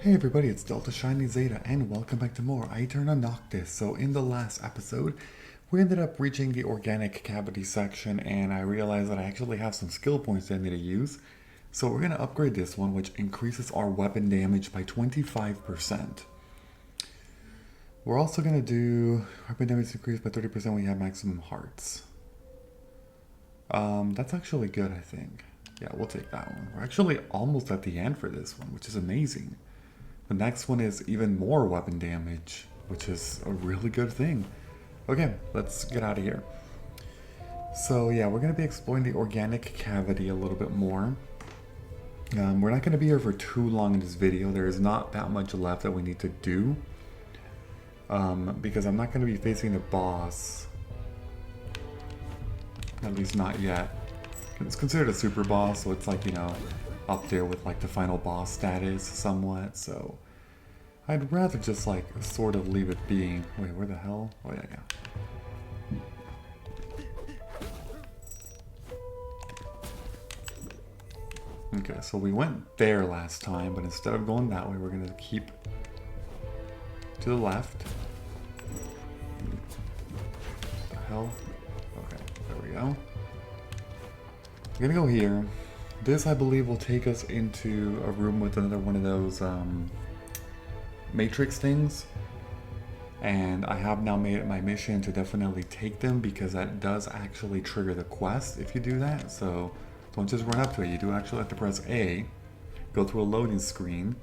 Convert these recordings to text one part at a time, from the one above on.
Hey everybody, it's Delta Shiny Zeta, and welcome back to more Aeterna Noctis. So in the last episode, we ended up reaching the organic cavity section, and I realized that I actually have some skill points that I need to use. So we're going to upgrade this one, which increases our weapon damage by 25%. We're also going to do weapon damage increased by 30% when you have maximum hearts. That's actually good, I think. Yeah, we'll take that one. We're actually almost at the end for this one, which is amazing. The next one is even more weapon damage, which is a really good thing. Okay, let's get out of here. So yeah, we're going to be exploring the organic cavity a little bit more. We're not going to be here for too long in this video. There is not that much left that we need to do. Because I'm not going to be facing the boss. At least not yet. It's considered a super boss, so it's like, you know, up there with like the final boss status somewhat, so I'd rather just like sort of leave it being. Wait, where the hell? Oh yeah. Okay, so we went there last time, but instead of going that way, we're gonna keep to the left. What the hell? Okay, there we go. We're gonna go here. This, I believe, will take us into a room with another one of those matrix things. And I have now made it my mission to definitely take them, because that does actually trigger the quest if you do that. So don't just run up to it. You do actually have to press A, go through a loading screen,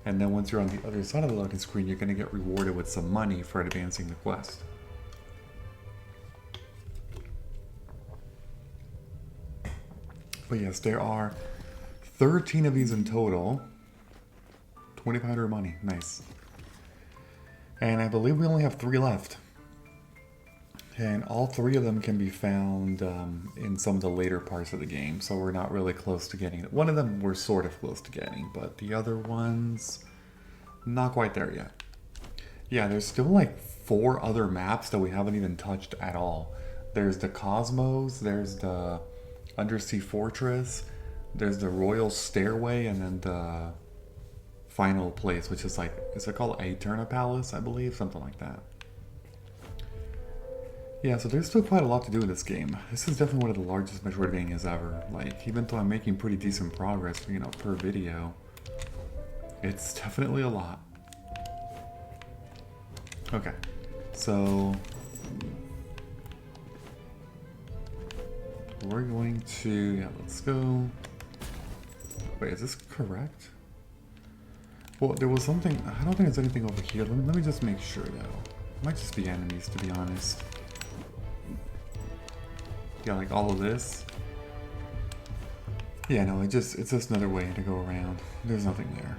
and then once you're on the other side of the loading screen, you're going to get rewarded with some money for advancing the quest. But yes, there are 13 of these in total. 2,500 money. Nice. And I believe we only have 3 left. And all 3 of them can be found in some of the later parts of the game. So we're not really close to getting it. One of them we're sort of close to getting, but the other ones, not quite there yet. Yeah, there's still like 4 other maps that we haven't even touched at all. There's the Cosmos, there's the Undersea Fortress, there's the Royal Stairway, and then the final place, which is like, is it called Aeterna Palace, I believe? Something like that. Yeah, so there's still quite a lot to do in this game. This is definitely one of the largest Metroidvanias ever. Like, even though I'm making pretty decent progress, you know, per video, it's definitely a lot. Okay, so we're going to, yeah, let's go. Wait, is this correct? Well, there was something, I don't think there's anything over here. Let me just make sure though. It might just be enemies, to be honest. Yeah, like all of this. Yeah, no, it's just another way to go around. There's nothing there.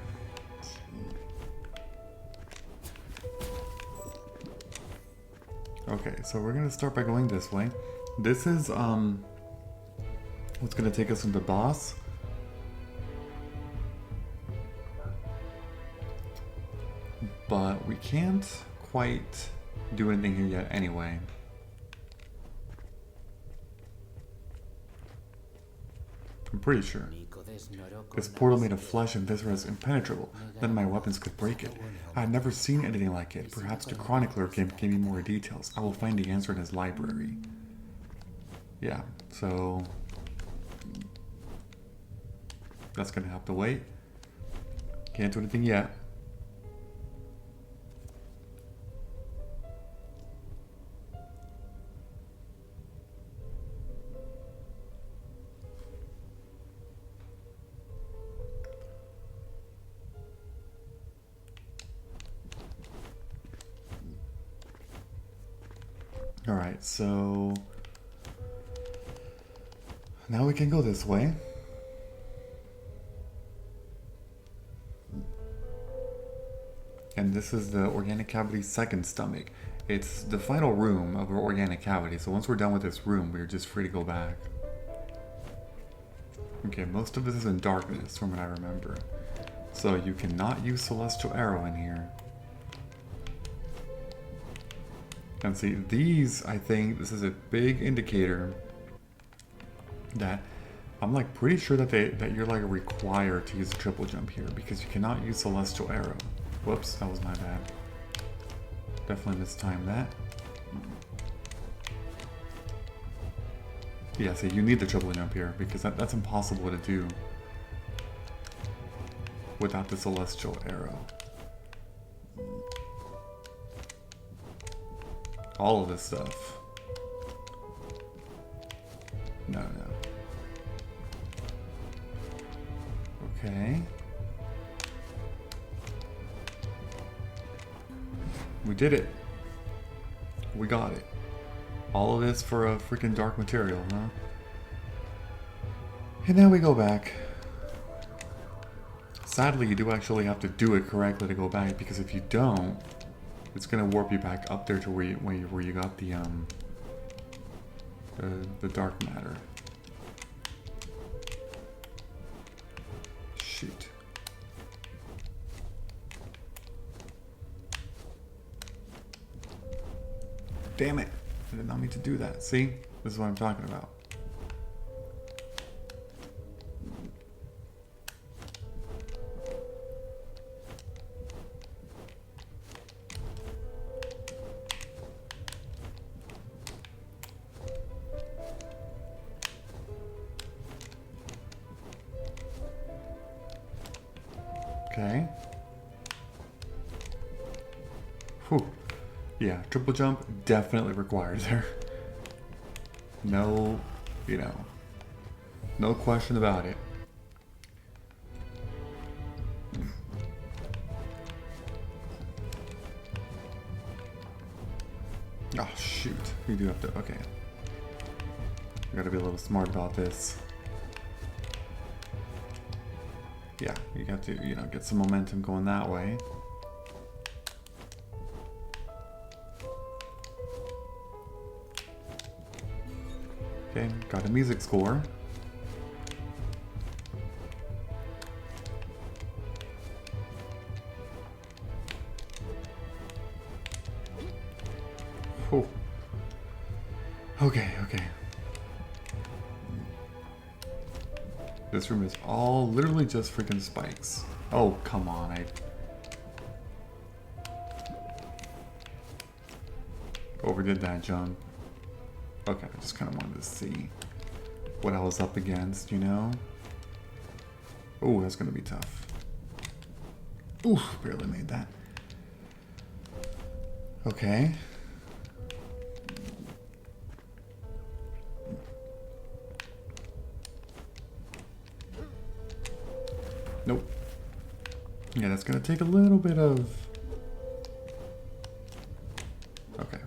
Okay, so we're gonna start by going this way. This is what's gonna take us into the boss. But we can't quite do anything here yet anyway. I'm pretty sure. This portal made of flesh and viscera is impenetrable. None of my weapons could break it. I had never seen anything like it. Perhaps the chronicler can give me more details. I will find the answer in his library. Yeah, so that's gonna have to wait. Can't do anything yet. Alright, so now we can go this way. And this is the organic cavity's second stomach. It's the final room of our organic cavity, so once we're done with this room, we're just free to go back. Okay, most of this is in darkness from what I remember. So you cannot use Celestial Arrow in here. And see, these, I think, this is a big indicator that I'm like pretty sure that you're like required to use a triple jump here because you cannot use Celestial Arrow. Whoops, that was my bad. Definitely mistimed that. Yeah, so you need the triple jump here because that's impossible to do without the Celestial Arrow. All of this stuff. No. Okay. We did it. We got it. All of this for a freaking dark material, huh? And now we go back. Sadly, you do actually have to do it correctly to go back, because if you don't, it's gonna warp you back up there to where you got the dark matter. Shoot. Damn it. I did not mean to do that. See? This is what I'm talking about. Okay. Whew. Yeah, triple jump definitely required there. No, no question about it. Oh, shoot. We do have to, okay. We gotta be a little smart about this. Yeah, you got to, get some momentum going that way. Okay, got a music score. Oh. Okay. This room is all literally just freaking spikes. Oh, come on. I overdid that jump. Okay, I just kind of wanted to see what I was up against, Oh, that's going to be tough. Ooh, barely made that. Okay. Nope. Yeah, that's going to take a little bit of... Okay,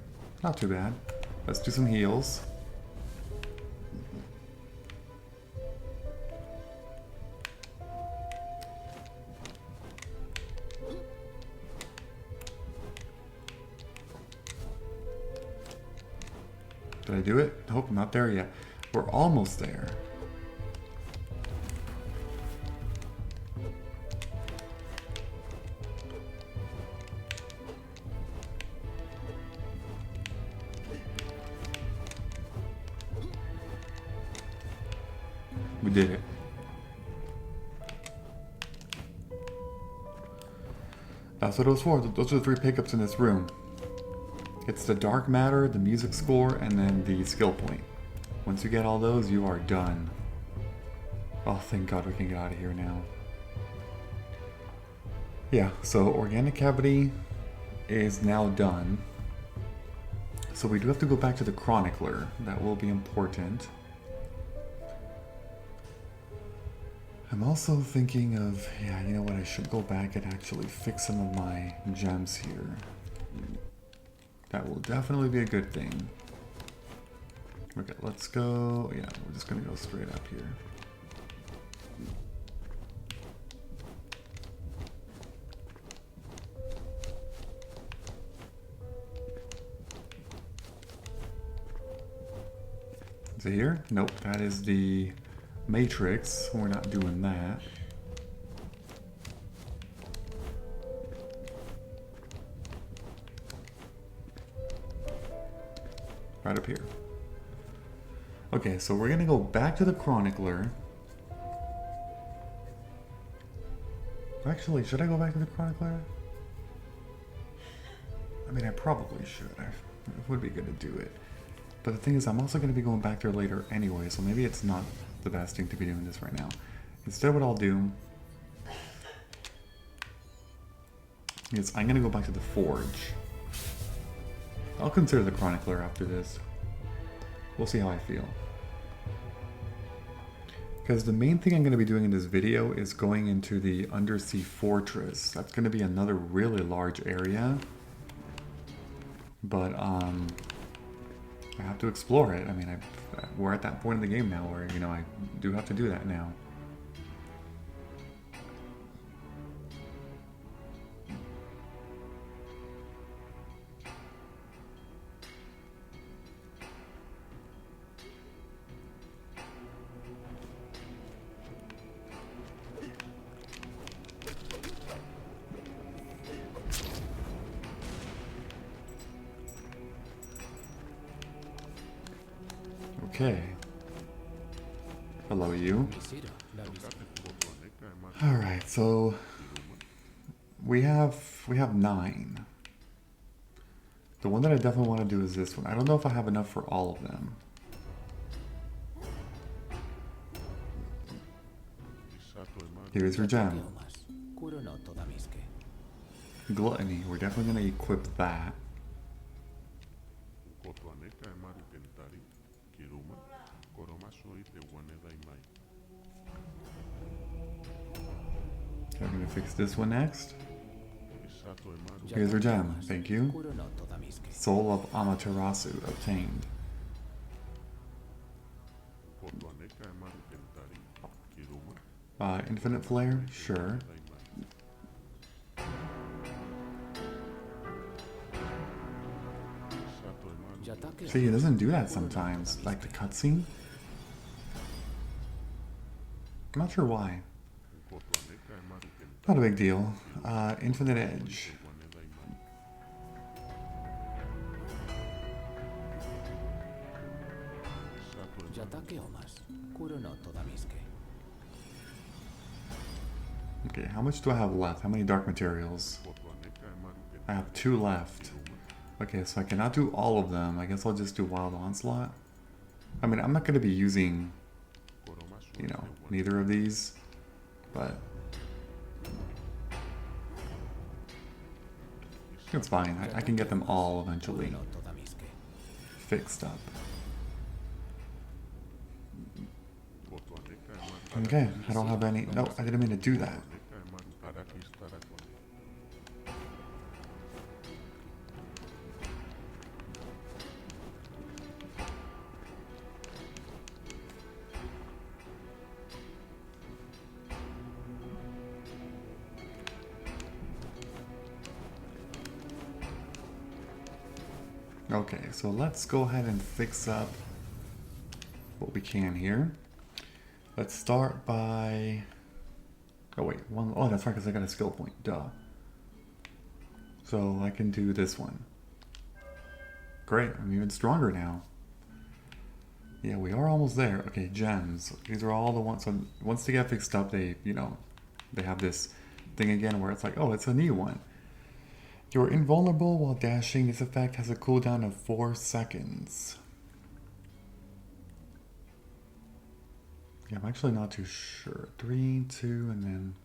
not too bad. Let's do some heals. Did I do it? Nope, not there yet. We're almost there. We did it. That's what it was for. Those are the 3 pickups in this room. It's the dark matter, the music score, and then the skill point. Once you get all those, you are done. Oh, thank God we can get out of here now. Yeah, so organic cavity is now done. So we do have to go back to the chronicler. That will be important. I'm also thinking of, yeah, you know what, I should go back and actually fix some of my gems here. That will definitely be a good thing. Okay, let's go, yeah, we're just gonna go straight up here. Is it here? Nope, that is the matrix. We're not doing that. Right up here. Okay, so we're gonna go back to the chronicler. Actually, should I go back to the Chronicler? I mean, I probably should. It would be good to do it. But the thing is, I'm also going to be going back there later anyway, so maybe it's not the best thing to be doing this right now. Instead, what I'll do is I'm going to go back to the Forge. I'll consider the Chronicler after this. We'll see how I feel. Because the main thing I'm going to be doing in this video is going into the Undersea Fortress. That's going to be another really large area. But, I have to explore it. I mean, we're at that point in the game now where, you know, I do have to do that now. Okay. Hello, you. Alright, so we have 9. The one that I definitely want to do is this one. I don't know if I have enough for all of them. Here's your gem. Gluttony, we're definitely going to equip that. Okay, I'm going to fix this one next. Here's your gem, thank you. Soul of Amaterasu obtained. Infinite Flare? Sure. See, it doesn't do that sometimes, like the cutscene. I'm not sure why. Not a big deal. Infinite Edge. Okay, how much do I have left? How many dark materials? I have 2 left. Okay, so I cannot do all of them. I guess I'll just do Wild Onslaught. I mean, I'm not going to be using, you know, neither of these, but it's fine. I can get them all eventually fixed up. Okay, I don't have any. No, I didn't mean to do that. Okay, so let's go ahead and fix up what we can here. Let's start by... Oh wait, oh that's right, because I got a skill point, duh. So I can do this one. Great, I'm even stronger now. Yeah, we are almost there. Okay, gems. These are all the ones, so once they get fixed up, they, you know, they have this thing again where it's like, oh, it's a new one. You're invulnerable while dashing. This effect has a cooldown of 4 seconds. Yeah, I'm actually not too sure. 3, 2, and then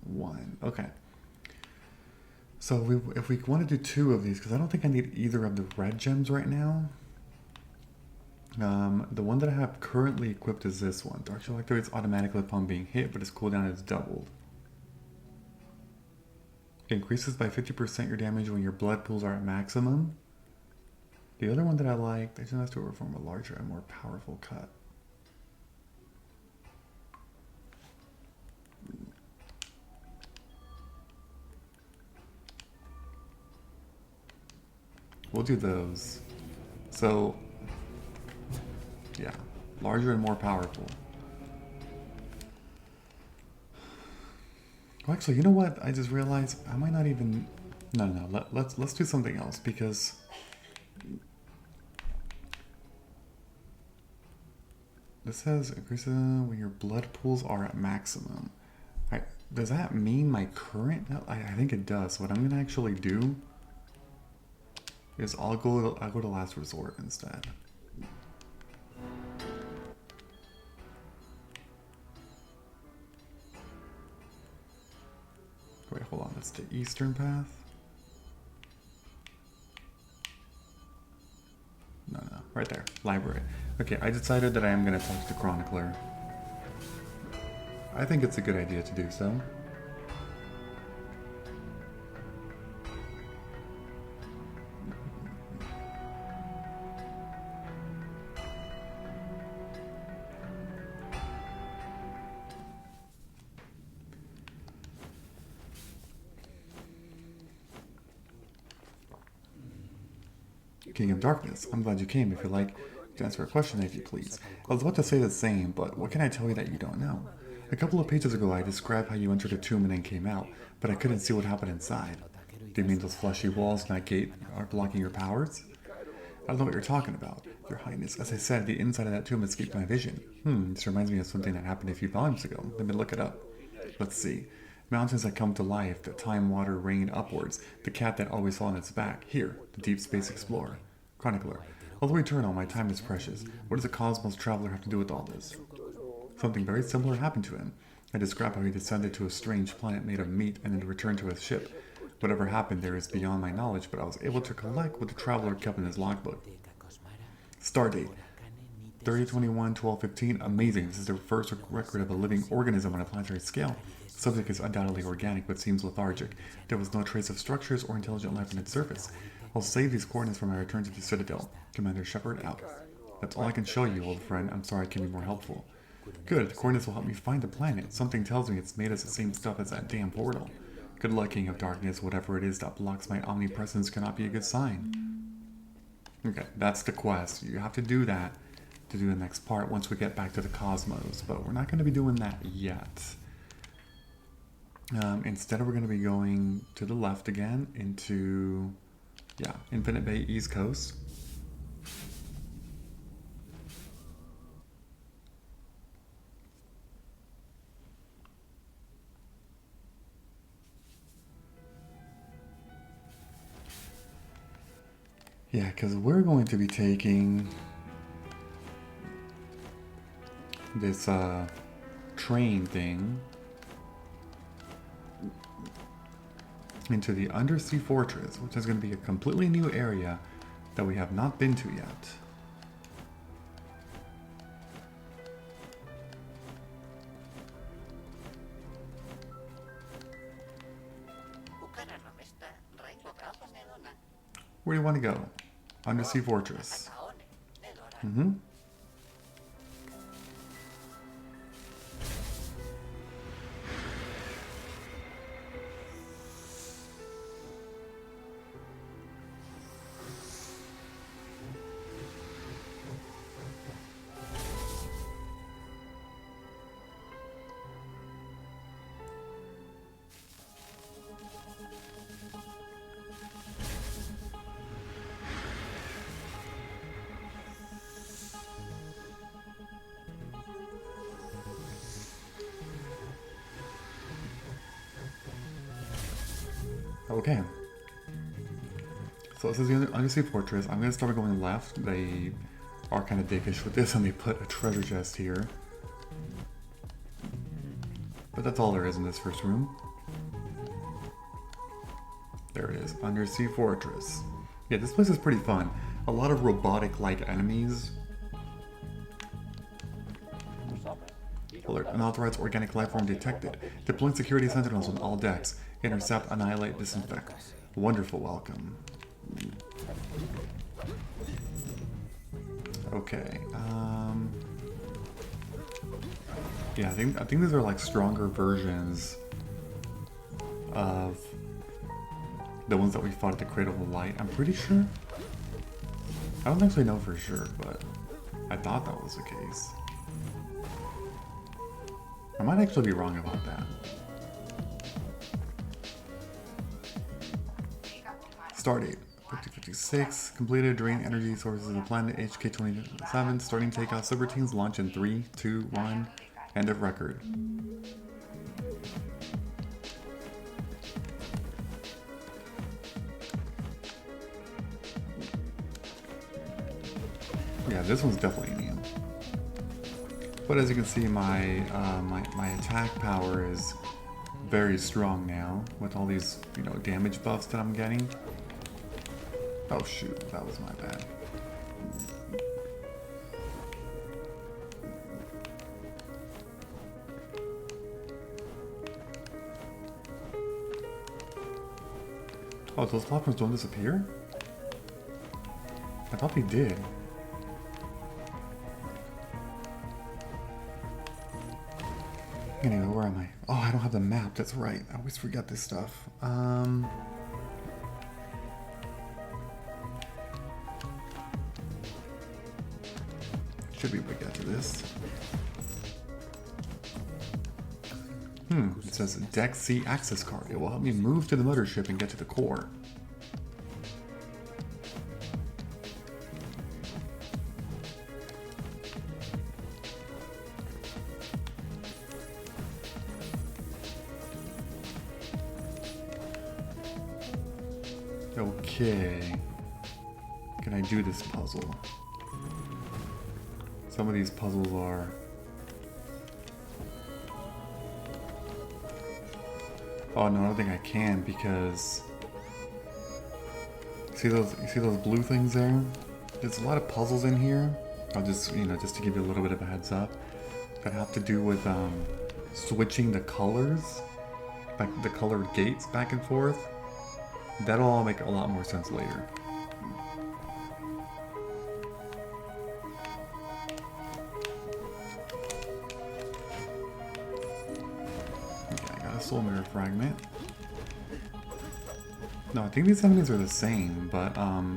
1. Okay. So if we want to do 2 of these, because I don't think I need either of the red gems right now. The one that I have currently equipped is this one. Dark Shell activates automatically upon being hit, but its cooldown is doubled. It increases by 50% your damage when your blood pools are at maximum. The other one that I like, they just have to perform a larger and more powerful cut. We'll do those. So, yeah, larger and more powerful. Well, actually, you know what? I just realized I might not even. No. Let's do something else because this says increases when your blood pools are at maximum. Does that mean my current? No, I think it does. What I'm gonna actually do is I'll go to last resort instead. Wait, hold on. That's the eastern path. No, right there. Library. Okay, I decided that I am gonna talk to the chronicler. I think it's a good idea to do so. King of Darkness, I'm glad you came. If you like to answer a question, if you please. I was about to say the same, but what can I tell you that you don't know? A couple of pages ago, I described how you entered a tomb and then came out, but I couldn't see what happened inside. Do you mean those fleshy walls and that gate are blocking your powers? I don't know what you're talking about, Your Highness. As I said, the inside of that tomb escaped my vision. This reminds me of something that happened a few volumes ago. Let me look it up. Let's see. Mountains that come to life, the time water rain upwards, the cat that always fell on its back. Here, the Deep Space Explorer. Chronicler. Although eternal, my time is precious. What does a cosmos traveler have to do with all this? Something very similar happened to him. I described how he descended to a strange planet made of meat and then returned to his ship. Whatever happened there is beyond my knowledge, but I was able to collect what the traveler kept in his logbook. Stardate. 3021-1215. Amazing. This is the first record of a living organism on a planetary scale. The subject is undoubtedly organic, but seems lethargic. There was no trace of structures or intelligent life on its surface. I'll save these coordinates for my return to the Citadel. Commander Shepard out. That's all I can show you, old friend. I'm sorry I can't be more helpful. Good, the coordinates will help me find the planet. Something tells me it's made of the same stuff as that damn portal. Good luck, King of Darkness. Whatever it is that blocks my omnipresence cannot be a good sign. Okay, that's the quest. You have to do that to do the next part once we get back to the cosmos, but we're not going to be doing that yet. Instead, we're going to be going to the left again into, Infinite Bay East Coast. Yeah, because we're going to be taking this train thing into the undersea fortress, which is going to be a completely new area that we have not been to yet. Where do you want to go? Undersea fortress. Okay. So this is the undersea fortress. I'm going to start going left. They are kind of dickish with this and they put a treasure chest here. But that's all there is in this first room. There it is. Undersea fortress. Yeah, this place is pretty fun. A lot of robotic-like enemies. Alert. Unauthorized organic life form detected. Deploying security sentinels on all decks. Intercept, annihilate, disinfect. Wonderful welcome. Okay. Yeah, I think these are like stronger versions of the ones that we fought at the Cradle of Light. I'm pretty sure. I don't actually know for sure, but I thought that was the case. I might actually be wrong about that. Stardate 5056. Completed. Drain energy sources of the planet HK27. Starting takeout. Subroutines launch in 3, 2, 1. End of record. Yeah, this one's definitely new. But as you can see, my attack power is very strong now with all these, you know, damage buffs that I'm getting. Oh shoot, that was my bad. Oh, those platforms don't disappear? I thought they did. Anyway, where am I? Oh, I don't have the map, that's right. I always forget this stuff. Should be able to get to this. It says Deck C access card. It will help me move to the mothership and get to the core. Okay. Can I do this puzzle? Some of these puzzles are... Oh no, I don't think I can because... You see those blue things there? There's a lot of puzzles in here. I'll just, you know, just to give you a little bit of a heads up, that have to do with switching the colors, like the colored gates back and forth. That'll all make a lot more sense later. Okay, I got a soul mirror fragment. No, I think these enemies are the same, but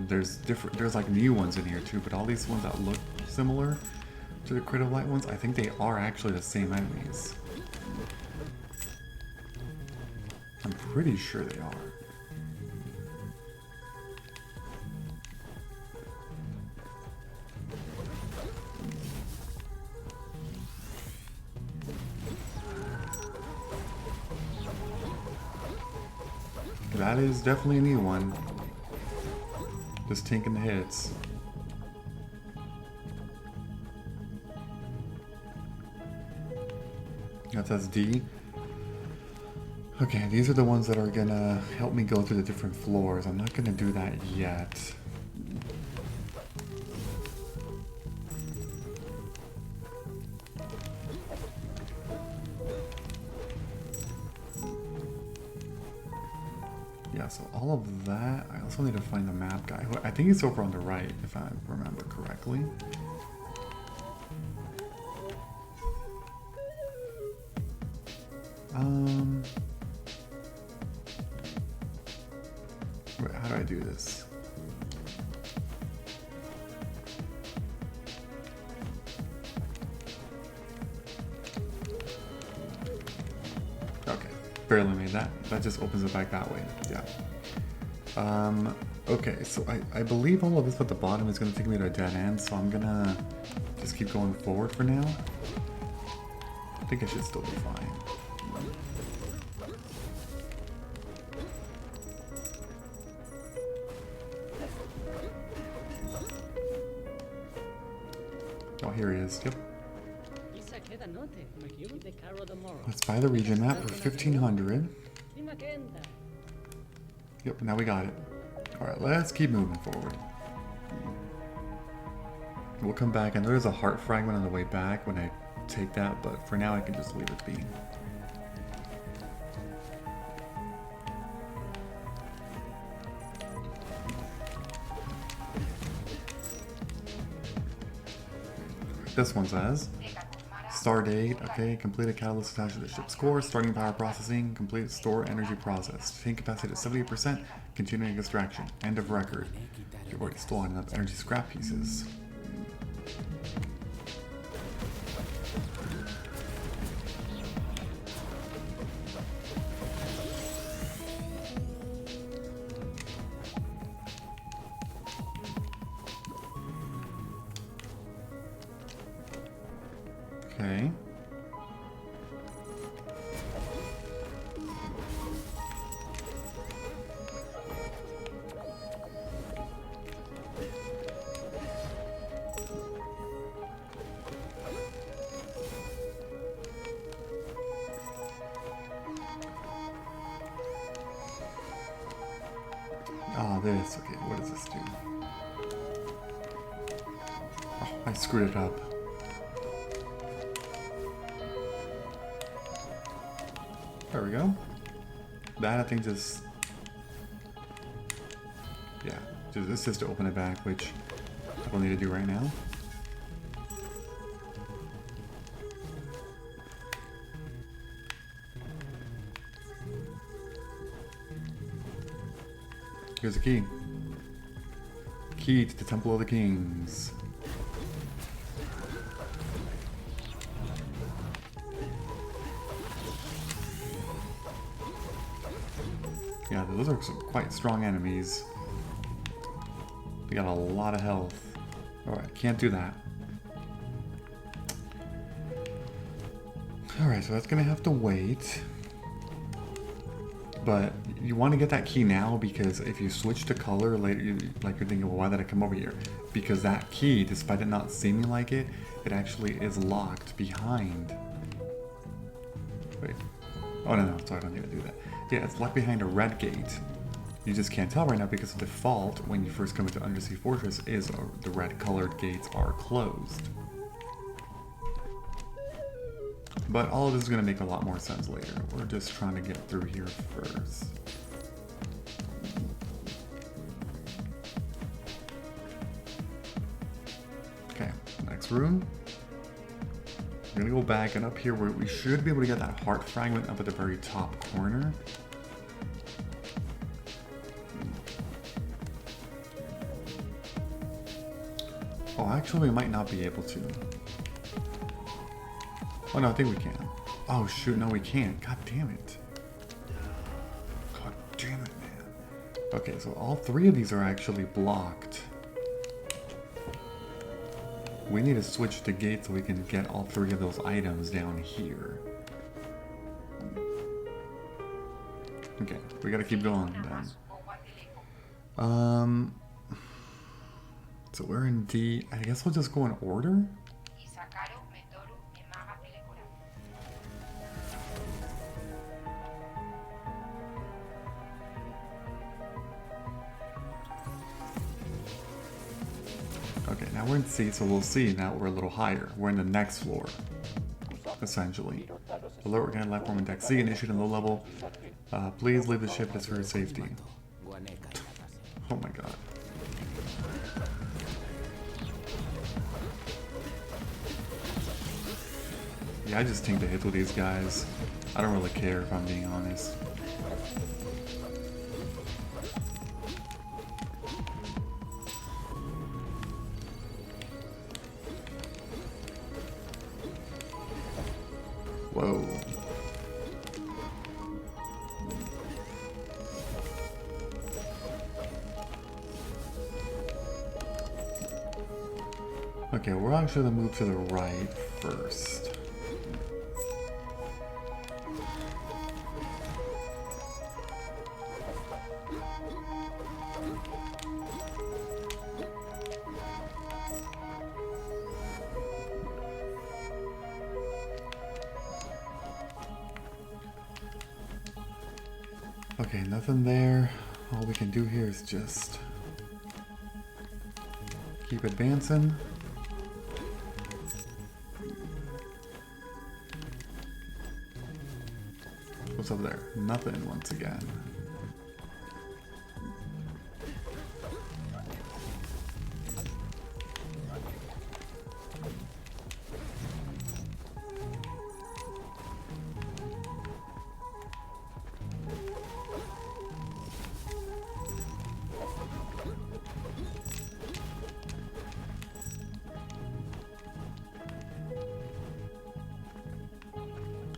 there's like new ones in here too, but all these ones that look similar to the Crit of Light ones, I think they are actually the same enemies. I'm pretty sure they are. That is definitely a new one. Just tanking the hits. That says D. Okay, these are the ones that are gonna help me go through the different floors. I'm not gonna do that yet. Yeah, so all of that, I also need to find the map guy. I think he's over on the right, if I remember correctly. Wait, how do I do this? Okay, barely made that. That just opens it back that way. Yeah. Okay, so I believe all of this at the bottom is going to take me to a dead end, so I'm going to just keep going forward for now. I think I should still be fine. Oh, here he is. Yep. Let's buy the region map for 1,500. Yep, now we got it. Alright, let's keep moving forward. We'll come back, and there's a heart fragment on the way back when I take that, but for now I can just leave it be. This one says, Star date, okay, complete a catalyst attached to the ship's core, starting power processing, complete store energy process, tank capacity at 70%, continuing extraction, end of record. You've already stolen enough energy scrap pieces. Okay. Ah, this. Okay, what does this do? Oh, I screwed it up. There we go. That, I think, just... Yeah, it's just to open it back, which I don't need to do right now. Here's the key. Key to the Temple of the Kings. Yeah, those are some quite strong enemies. They got a lot of health. Alright, can't do that. Alright, so that's gonna have to wait. But you want to get that key now, because if you switch to color later, you're thinking, well, why did I come over here? Because that key, despite it not seeming like it, it actually is locked behind. Wait. Oh, no, sorry, I don't need to do that. Yeah, it's locked behind a red gate. You just can't tell right now because the default, when you first come into Undersea Fortress, is the red colored gates are closed. But all of this is going to make a lot more sense later. We're just trying to get through here first. Okay, next room. We're going to go back, and up here where we should be able to get that heart fragment up at the very top corner. Oh, actually we might not be able to. Oh no, I think we can. Oh shoot, no we can't. God damn it. God damn it, man. Okay, so all three of these are actually blocked. We need to switch the gate so we can get all three of those items down here. Okay, we gotta keep going then. So we're in D. I guess we'll just go in order? Okay, now we're in C, so we'll see now we're a little higher. We're in the next floor, essentially. Alert organic life form in deck C and issued in low level. Please leave the ship just for your safety. Oh my god. Yeah, I just take the hits with these guys. I don't really care if I'm being honest. Whoa. Okay, we're actually gonna move to the right first. Okay, nothing there. All we can do here is just keep advancing. What's up there? Nothing once again.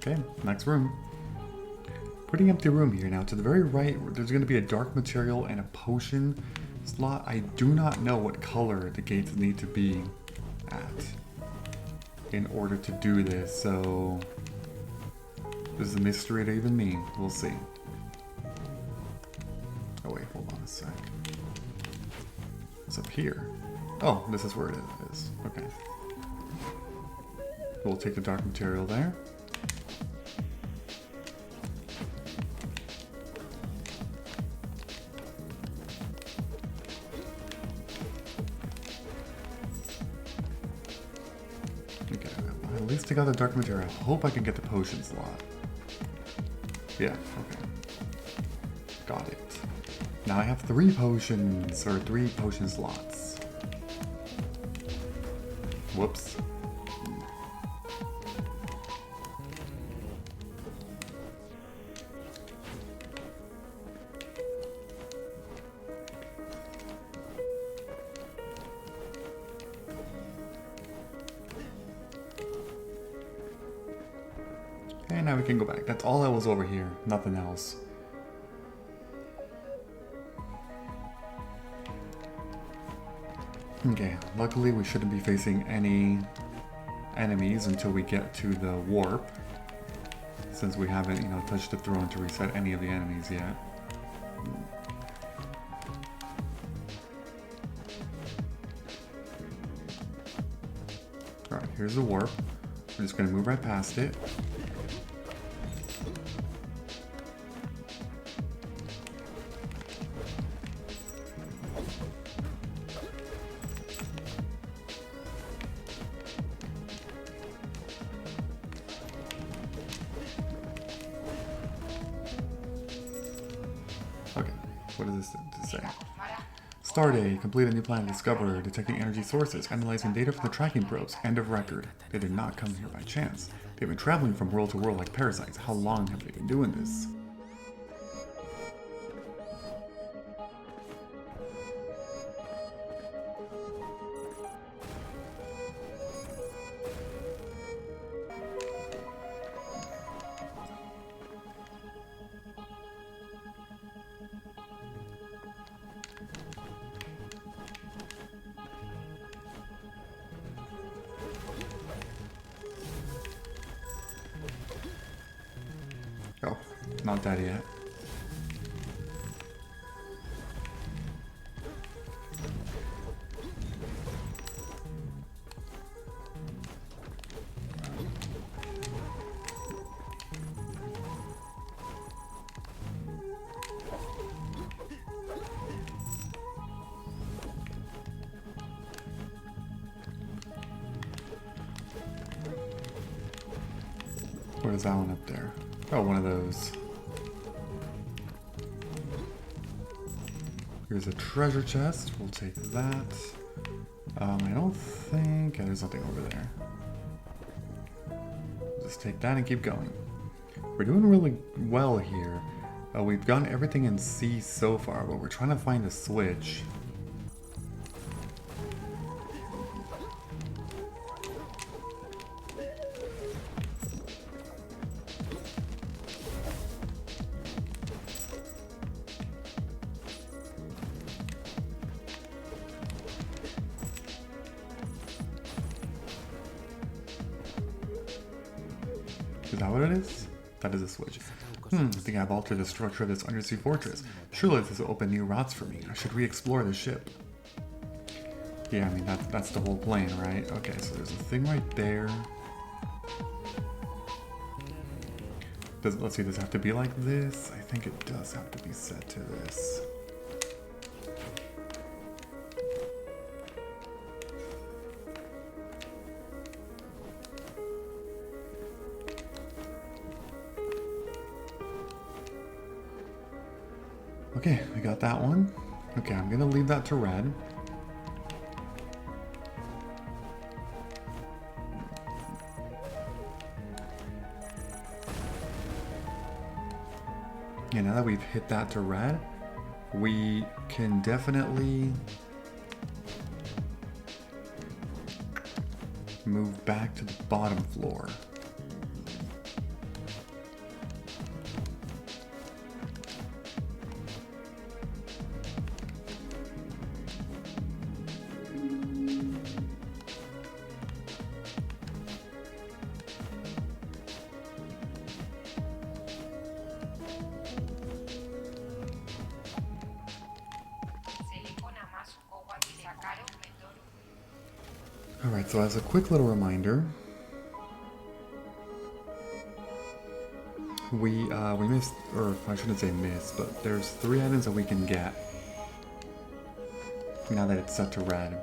Okay, next room. Pretty empty room here. Now to the very right, there's going to be a dark material and a potion slot. I do not know what color the gates need to be at in order to do this, so this is a mystery to even me. We'll see. Oh wait, hold on a sec. It's up here. Oh, this is where it is. Okay. We'll take the dark material there. least take out the dark material. I hope I can get the potion slot. Yeah, okay. Got it. Now I have 3 potions, or 3 potion slots. Whoops. And now we can go back. That's all that was over here. Nothing else. Okay, luckily we shouldn't be facing any enemies until we get to the warp. Since we haven't, you know, touched the throne to reset any of the enemies yet. Alright, here's the warp. We're just gonna move right past it. Okay, what does this say? Star Day, complete a new planet discovered, detecting energy sources, analyzing data from the tracking probes, end of record. They did not come here by chance. They've been traveling from world to world like parasites. How long have they been doing this? Oh, not that yet. What is that one up there? Oh, one of those. Here's a treasure chest. We'll take that. I don't think... there's nothing over there. Just take that and keep going. We're doing really well here. We've gotten everything in C so far, but we're trying to find a switch. Is that what it is? That is a switch. I think I've altered the structure of this undersea fortress. Surely this will open new routes for me. I should re-explore the ship. Yeah, I mean, that's the whole plan, right? Okay, so there's a thing right there. Let's see, does it have to be like this? I think it does have to be set to this. Okay, I got that one. Okay, I'm gonna leave that to red. Yeah, now that we've hit that to red, we can definitely move back to the bottom floor. Alright, so as a quick little reminder, we missed, or I shouldn't say missed, but there's 3 items that we can get now that it's set to red.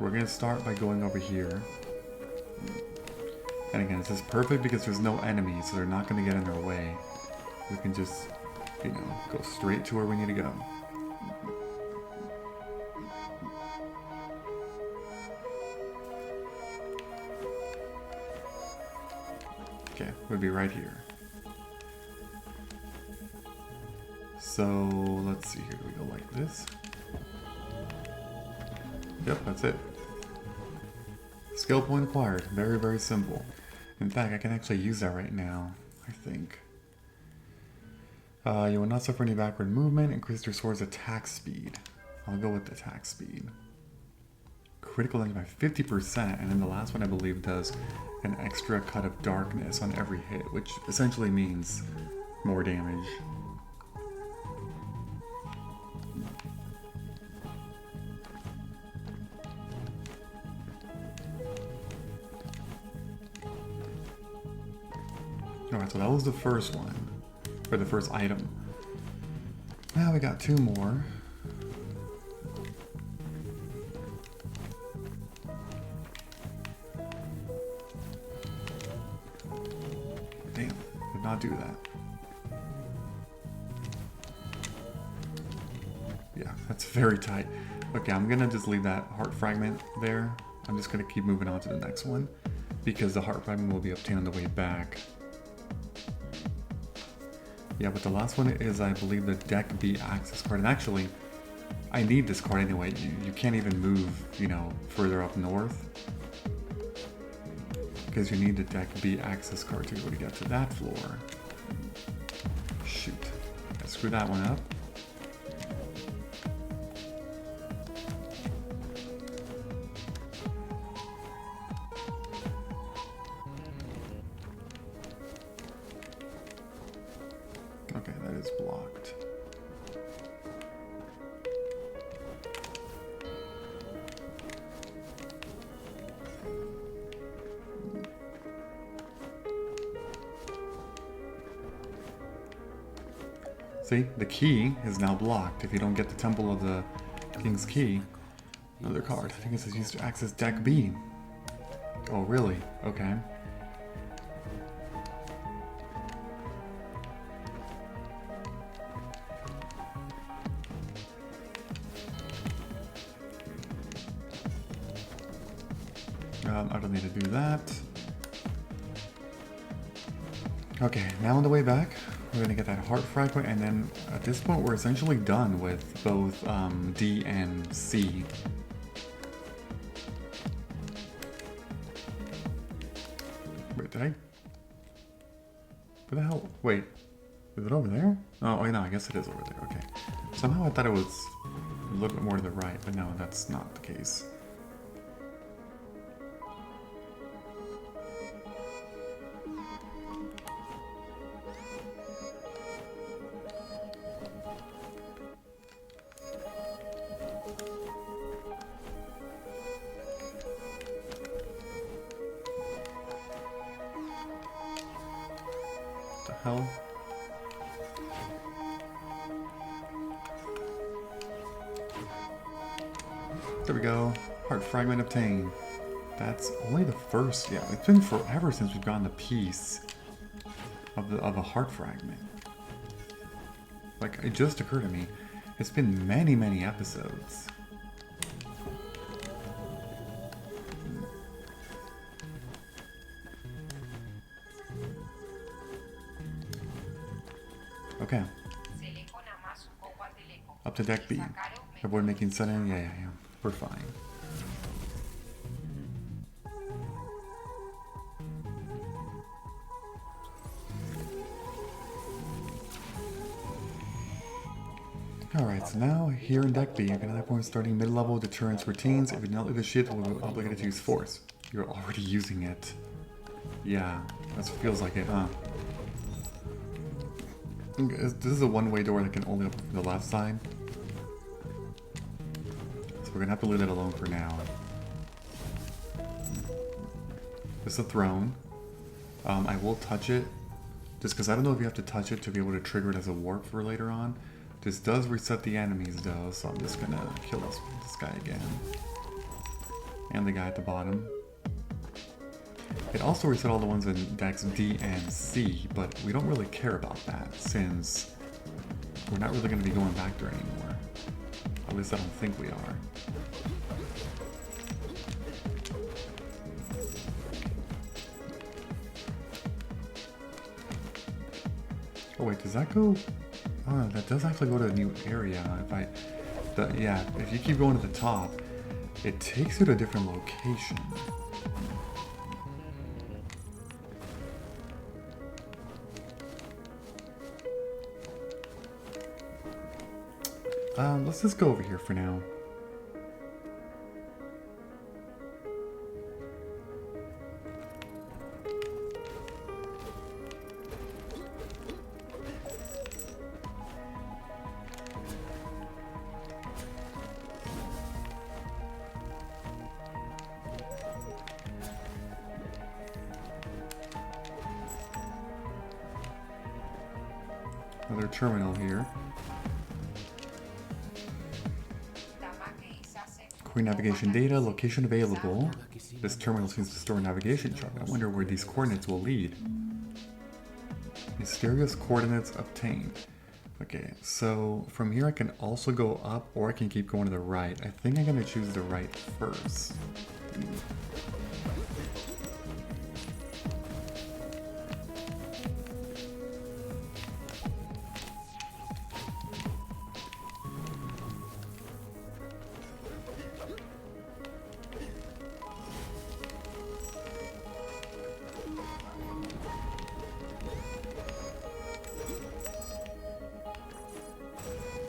We're going to start by going over here And again, this is perfect because there's no enemies, so they're not going to get in our way. We can just, you know, go straight to where we need to go. Okay, we'll be right here. So, let's see here. Do we go like this? Yep, that's it. Skill point acquired. Very, very simple. In fact, I can actually use that right now, I think. You will not suffer any backward movement. Increase your sword's attack speed. I'll go with attack speed. Critical damage by 50%, and then the last one I believe does an extra cut of darkness on every hit, which essentially means more damage. Alright, so that was the first one, or the first item. Now we got two more. Damn, did not do that. Yeah, that's very tight. Okay, I'm gonna just leave that heart fragment there. I'm just gonna keep moving on to the next one, because the heart fragment will be obtained on the way back. Yeah, but the last one is, I believe, the Deck B access card. And actually, I need this card anyway. You can't even move, you know, further up north. Because you need the Deck B access card to be able to get to that floor. Shoot. I screwed that one up. Okay, that is blocked. See, the key is now blocked. If you don't get the Temple of the King's Key, another card. I think it says used to access Deck B. Oh, really? Okay. I don't need to do that. Okay, now on the way back, we're gonna get that heart fragment, and then at this point we're essentially done with both D and C. Wait, did I? Where the hell? Wait, is it over there? Oh, wait, no, I guess it is over there. Okay. Somehow I thought it was a little bit more to the right, but no, that's not the case. Hell. There we go. Heart fragment obtained. That's only the first. Yeah, it's been forever since we've gotten a piece of a heart fragment. Like, it just occurred to me. It's been many, many episodes. Okay. Up to Deck B. Avoid making sudden. Yeah. We're fine. Alright, so now here in Deck B, you can at that point starting mid-level deterrence routines. If you do not leave the shit, we'll be obligated to use force. You're already using it. Yeah, that feels like it, huh? This is a one-way door that can only open from the left side. So we're gonna have to leave that alone for now. This is a throne. I will touch it, just because I don't know if you have to touch it to be able to trigger it as a warp for later on. This does reset the enemies though, so I'm just gonna kill this guy again. And the guy at the bottom. It also reset all the ones in decks D and C, but we don't really care about that since we're not really going to be going back there anymore. At least I don't think we are. Oh wait, does that go? Oh, that does actually go to a new area. Yeah, if you keep going to the top, it takes you to a different location. Let's just go over here for now. Another terminal here. Query navigation data, location available. This terminal seems to store a navigation chart. I wonder where these coordinates will lead. Mysterious coordinates obtained. Okay, so from here I can also go up or I can keep going to the right. I think I'm going to choose the right first.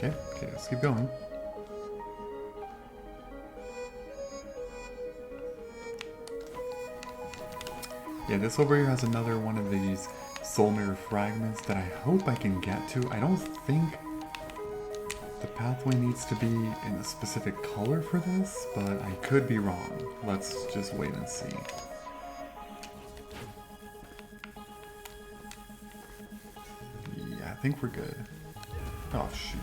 Okay, let's keep going. Yeah, this over here has another one of these soul mirror fragments that I hope I can get to. I don't think the pathway needs to be in a specific color for this, but I could be wrong. Let's just wait and see. Yeah, I think we're good. Oh, shoot.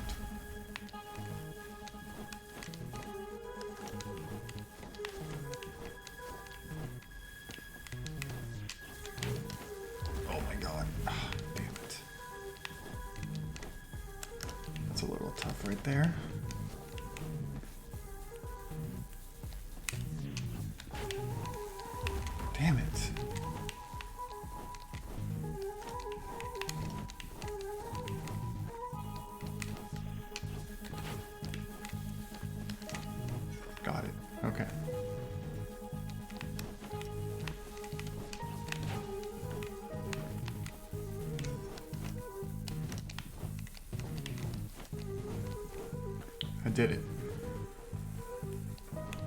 Oh my god. Oh, damn it. That's a little tough right there. Damn it. Got it. Okay. I did it.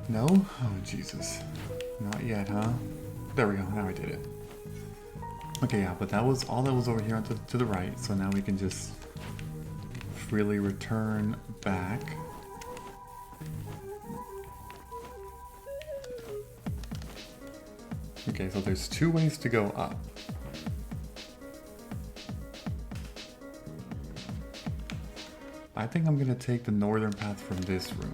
No? Oh, Jesus. Not yet, huh? There we go. Now I did it. Okay, yeah, but that was all that was over here to the right, so now we can just freely return back. Okay, so there's two ways to go up. I think I'm gonna take the northern path from this room.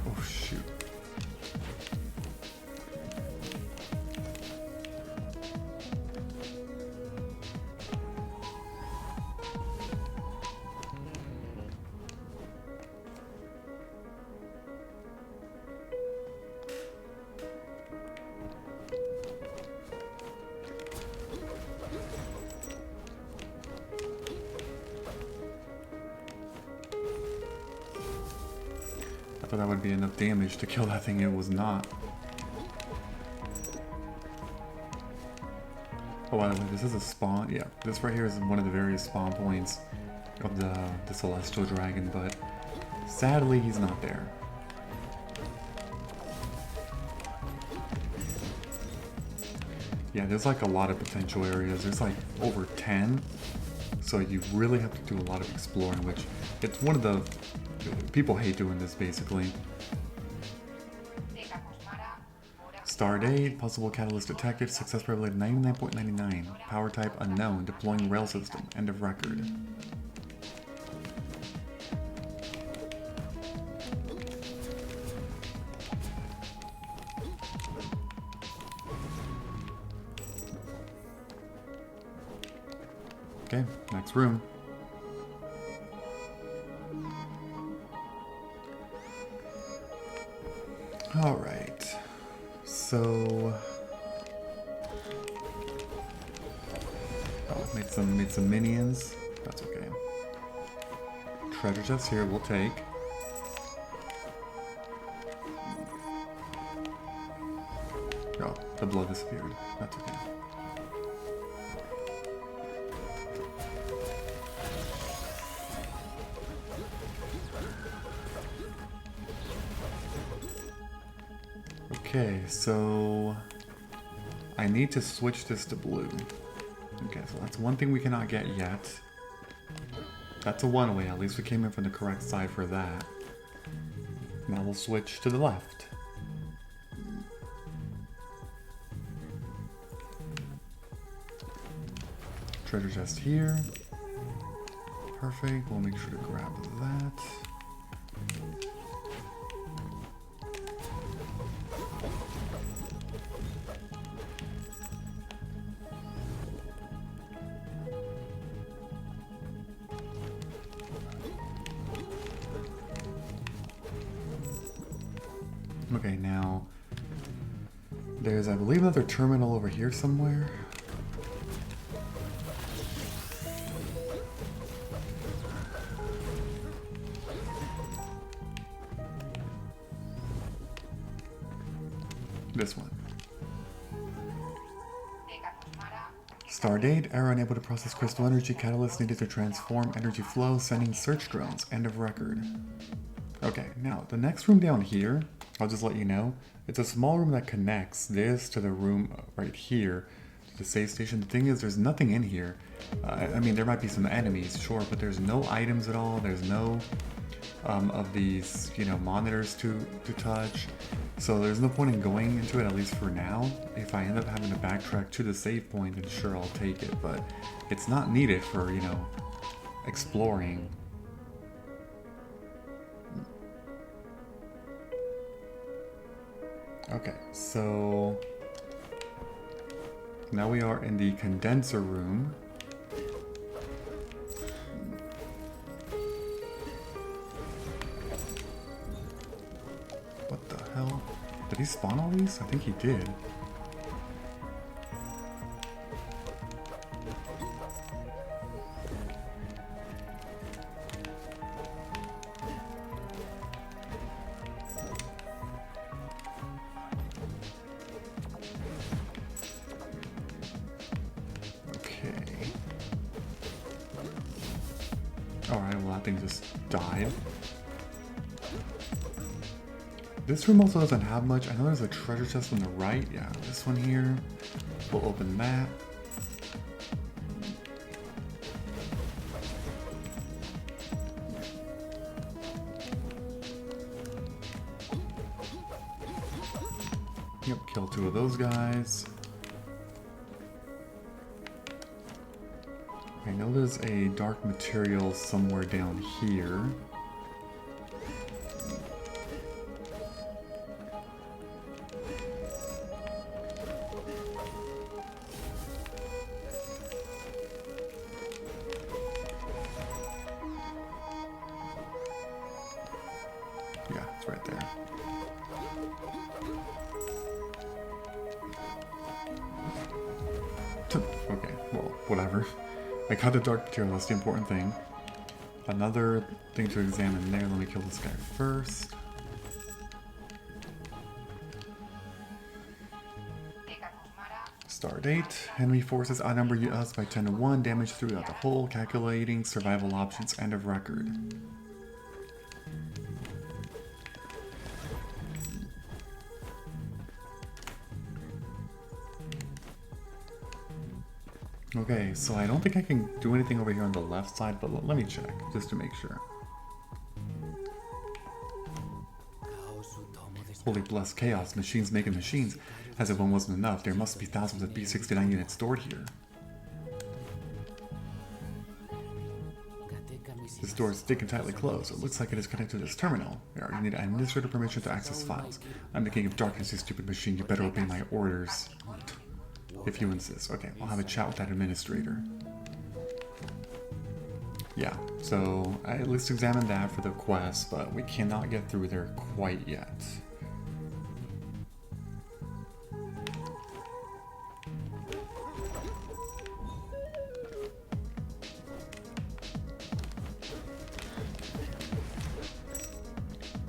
Oh shoot. I thought that would be enough damage to kill that thing. It was not. Oh, by the way, this is a spawn. Yeah, this right here is one of the various spawn points of the Celestial Dragon, but sadly, he's not there. Yeah, there's like a lot of potential areas. There's like over 10. So you really have to do a lot of exploring, which it's one of the... People hate doing this, basically. Stardate, possible catalyst detected, success rate 99.99. Power type unknown, deploying rail system, end of record. Okay, next room. Alright. So... oh, made some minions. That's okay. Treasure chest here, we'll take. Oh, the blood disappeared. That's okay. Okay, so I need to switch this to blue. Okay, so that's one thing we cannot get yet. That's a one-way, at least we came in from the correct side for that. Now we'll switch to the left. Treasure chest here. Perfect, we'll make sure to grab that. Okay, now there's, I believe, another terminal over here somewhere. This one. Stardate, error unable to process crystal energy, catalyst needed to transform energy flow, sending search drones, end of record. Okay, now the next room down here, I'll just let you know, it's a small room that connects this to the room right here, to the save station. The thing is, there's nothing in here. I mean, there might be some enemies, sure, but there's no items at all. There's no of these, you know, monitors to touch. So there's no point in going into it, at least for now. If I end up having to backtrack to the save point, then sure, I'll take it. But it's not needed for, you know, exploring. Okay, so now we are in the condenser room. What the hell? Did he spawn all these? I think he did. Alright, well that thing just died. This room also doesn't have much. I know there's a treasure chest on the right. Yeah, this one here. We'll open that. Yep, kill two of those guys. I know there's a dark material somewhere down here. Yeah, it's right there. Okay, well, whatever. I got the dark material, that's the important thing. Another thing to examine there, let me kill this guy first. Stardate. Enemy forces outnumber us by 10 to 1, damage throughout the whole, calculating survival options, end of record. Okay, so I don't think I can do anything over here on the left side, but let me check, just to make sure. Holy blessed chaos, machines making machines. As if one wasn't enough, there must be thousands of B69 units stored here. This door is sticking tightly closed. It looks like it is connected to this terminal. You need administrator permission to access files. I'm the king of darkness, you stupid machine. You better obey my orders. If you insist. Okay, I'll have a chat with that administrator. Yeah, so I at least examined that for the quest, but we cannot get through there quite yet.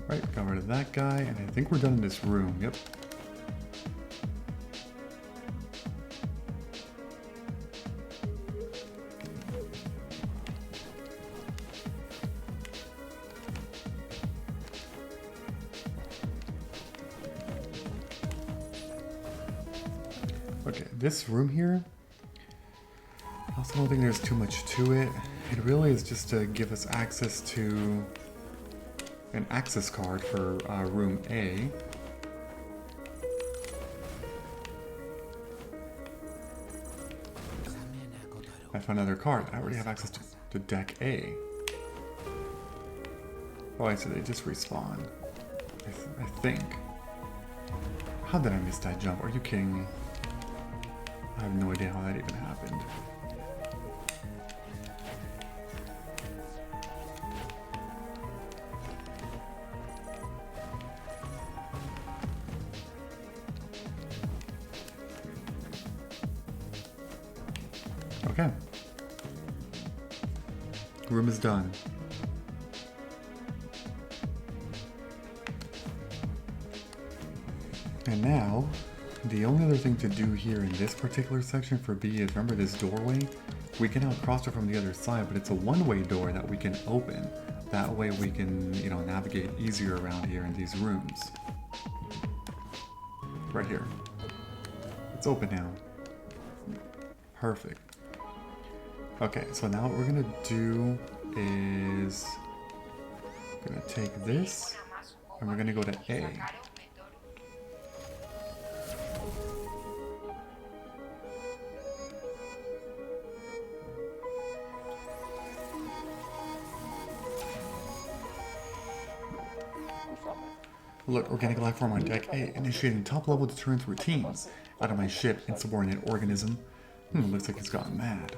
Right, got rid of that guy, and I think we're done in this room. Yep. Okay, this room here, I also don't think there's too much to it. It really is just to give us access to an access card for room A. I found another card. I already have access to deck A. Oh, I see, they just respawn. I think. How did I miss that jump? Are you kidding me? I have no idea how that even happened. Okay. Room is done. And now, the only other thing to do here in this particular section for B is, remember this doorway? We can now cross it from the other side, but it's a one-way door that we can open. That way we can, you know, navigate easier around here in these rooms. Right here. It's open now. Perfect. Okay, so now what we're gonna do is gonna take this and we're gonna go to A. Look, organic life form on deck A, initiating top level deterrence routines. Out of my ship, insubordinate organism. Looks like he's gotten mad.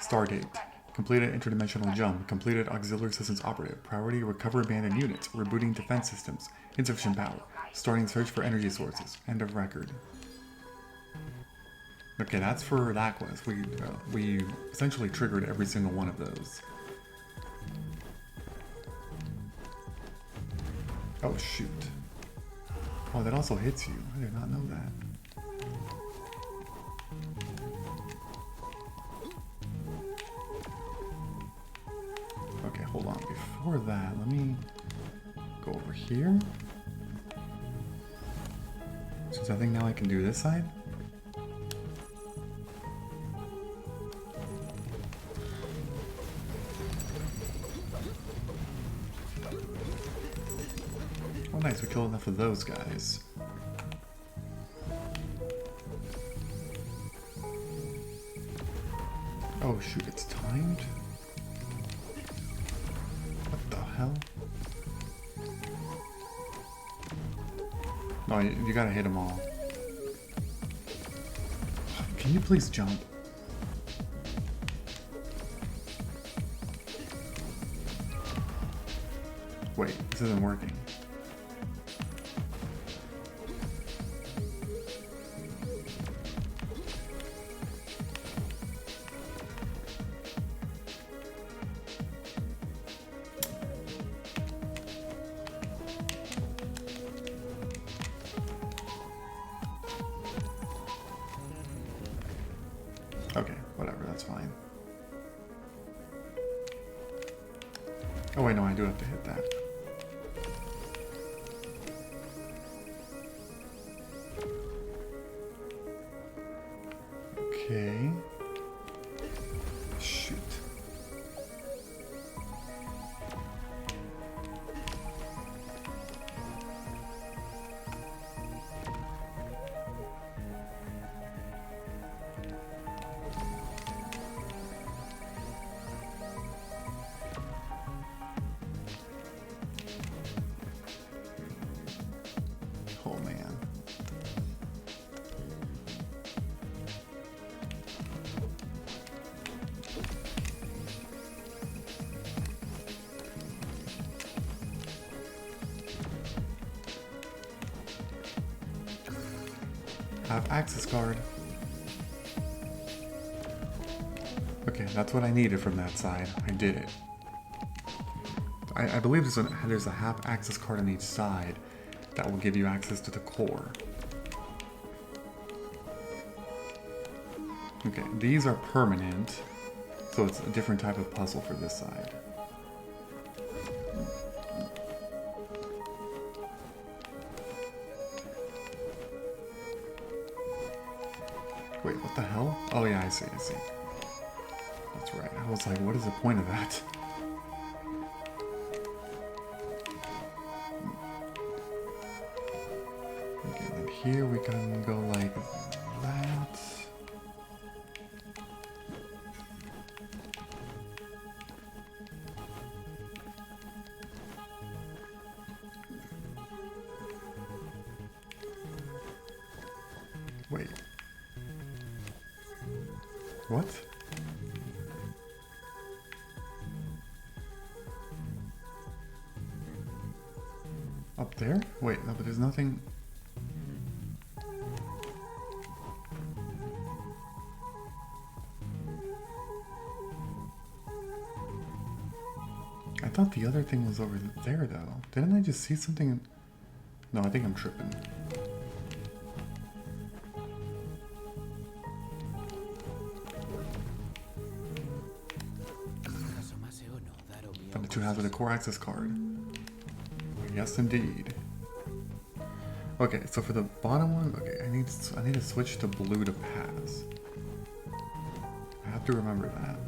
Stardate. Completed interdimensional jump. Completed auxiliary systems operative. Priority recover abandoned units. Rebooting defense systems. Insufficient power. Starting search for energy sources. End of record. Okay, that's for that quest. We essentially triggered every single one of those. Oh shoot. Oh, that also hits you. I did not know that. Okay, hold on. Before that, let me go over here. Since I think now I can do this side. Oh nice, we killed enough of those guys. Oh shoot, it's timed? What the hell? No, you gotta hit them all. Can you please jump? Wait, this isn't working. Okay, whatever, that's fine. Oh wait, no, I do have to hit that. Okay. Shoot. Oh man. Have access card. Okay, that's what I needed from that side. I did it. I believe there's a half access card on each side that will give you access to the core. Okay, these are permanent, so it's a different type of puzzle for this side. Wait, what the hell? Oh yeah, I see. That's right. I was like, what is the point of that? Okay, then here we can go like that. Wait. What? Up there? Wait, no, but there's nothing... I thought the other thing was over there, though. Didn't I just see something? No, I think I'm tripping. Found the 2 halves of the core access card. Yes, indeed. Okay, so for the bottom one, okay, I need to switch to blue to pass. I have to remember that.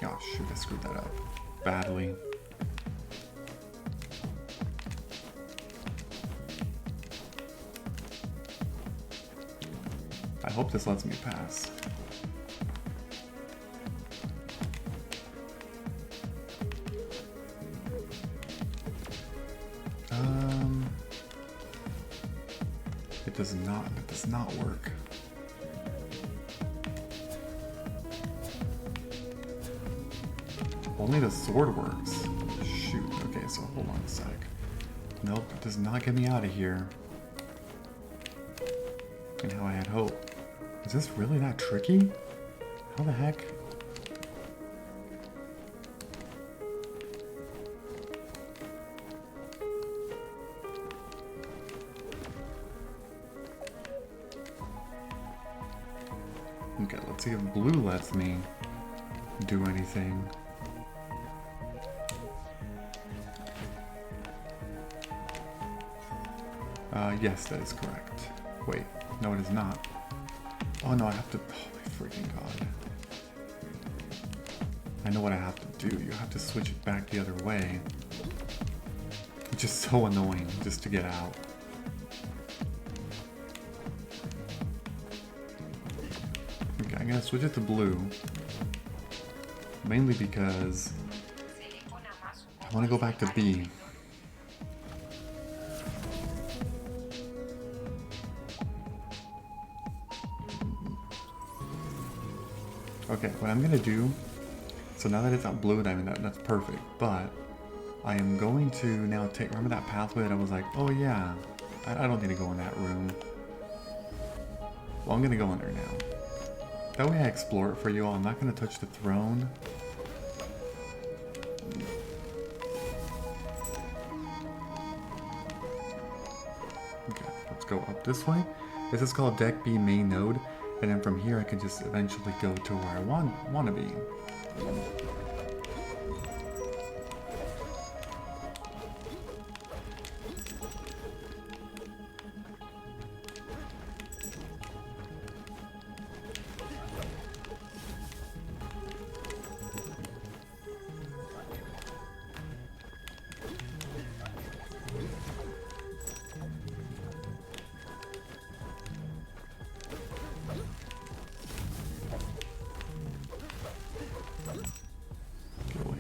Oh shoot, I screwed that up badly. I hope this lets me pass. It does not work. Only the sword works. Shoot, okay, so hold on a sec. Nope, it does not get me out of here. And how I had hope. Is this really that tricky? How the heck? Okay, let's see if blue lets me do anything. Yes, that is correct. Wait, no it is not. Oh no, I have to, oh my freaking god. I know what I have to do. You have to switch it back the other way. Which is so annoying just to get out. Okay, I'm gonna switch it to blue. Mainly because I want to go back to B. Okay, what I'm gonna do, so now that it's not blue, I mean that's perfect, but I am going to now remember that pathway that I was like, oh yeah, I don't need to go in that room. Well, I'm gonna go in there now. That way I explore it for you all. I'm not gonna touch the throne. Okay, let's go up this way. This is called Deck B main node. And then from here I can just eventually go to where I want to be.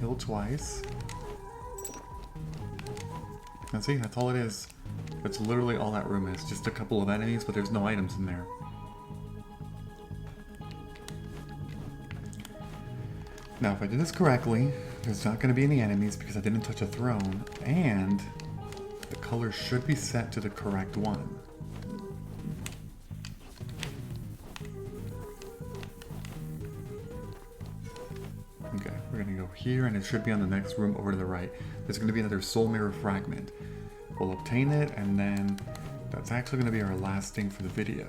Heal twice. And see, that's all it is. That's literally all that room is. Just a couple of enemies, but there's no items in there. Now, if I did this correctly, There's not going to be any enemies because I didn't touch a throne, and the color should be set to the correct one. Okay, we're going to go here, and it should be on the next room over to the right. There's going to be another soul mirror fragment. We'll obtain it, and then that's actually going to be our last thing for the video.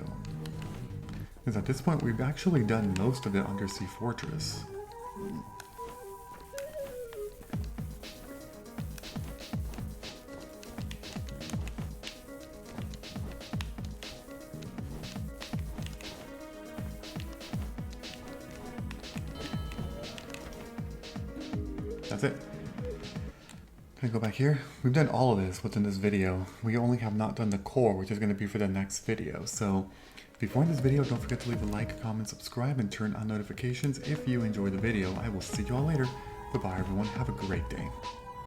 Because at this point, we've actually done most of the Undersea Fortress. That's it. Gonna go back here. We've done all of this within this video. We only have not done the core, which is going to be for the next video. So before this video, don't forget to leave a like, comment, subscribe, and turn on notifications if you enjoyed the video. I will see you all later. Goodbye, everyone. Have a great day.